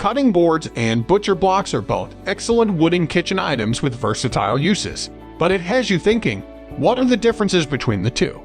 Cutting boards and butcher blocks are both excellent wooden kitchen items with versatile uses. But it has you thinking, what are the differences between the two?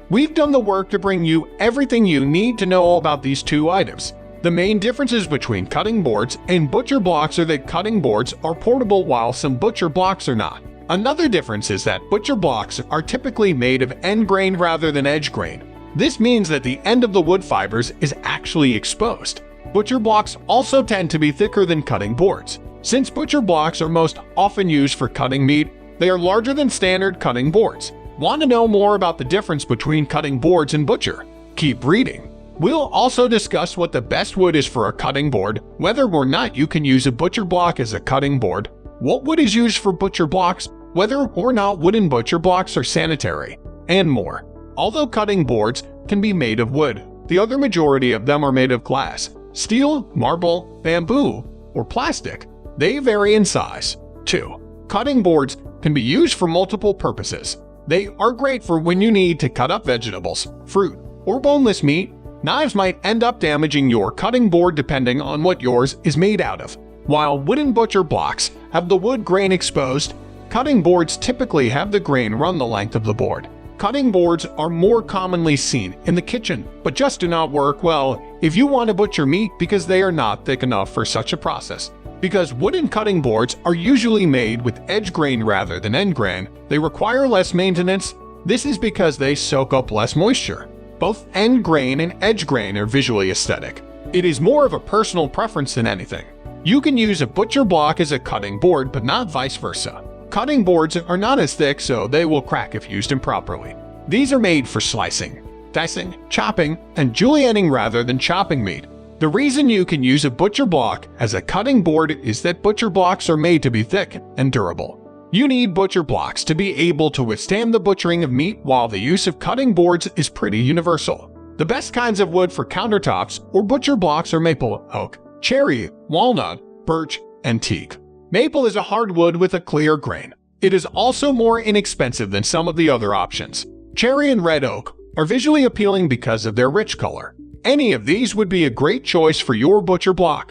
We've done the work to bring you everything you need to know about these two items. The main differences between cutting boards and butcher blocks are that cutting boards are portable while some butcher blocks are not. Another difference is that butcher blocks are typically made of end grain rather than edge grain. This means that the end of the wood fibers is actually exposed. Butcher blocks also tend to be thicker than cutting boards. Since butcher blocks are most often used for cutting meat, they are larger than standard cutting boards. Want to know more about the difference between cutting boards and butcher? Keep reading. We'll also discuss what the best wood is for a cutting board, whether or not you can use a butcher block as a cutting board, what wood is used for butcher blocks, whether or not wooden butcher blocks are sanitary, and more. Although cutting boards can be made of wood, the other majority of them are made of glass, steel, marble, bamboo, or plastic. They vary in size. 2. Cutting boards can be used for multiple purposes. They are great for when you need to cut up vegetables, fruit, or boneless meat. Knives might end up damaging your cutting board depending on what yours is made out of. While wooden butcher blocks have the wood grain exposed, cutting boards typically have the grain run the length of the board. Cutting boards are more commonly seen in the kitchen, but just do not work well if you want to butcher meat because they are not thick enough for such a process. Because wooden cutting boards are usually made with edge grain rather than end grain, they require less maintenance. This is because they soak up less moisture. Both end grain and edge grain are visually aesthetic. It is more of a personal preference than anything. You can use a butcher block as a cutting board, but not vice versa. Cutting boards are not as thick, so they will crack if used improperly. These are made for slicing, dicing, chopping, and julienning rather than chopping meat. The reason you can use a butcher block as a cutting board is that butcher blocks are made to be thick and durable. You need butcher blocks to be able to withstand the butchering of meat, while the use of cutting boards is pretty universal. The best kinds of wood for countertops or butcher blocks are maple, oak, cherry, walnut, birch, and teak. Maple is a hardwood with a clear grain. It is also more inexpensive than some of the other options. Cherry and red oak are visually appealing because of their rich color. Any of these would be a great choice for your butcher block.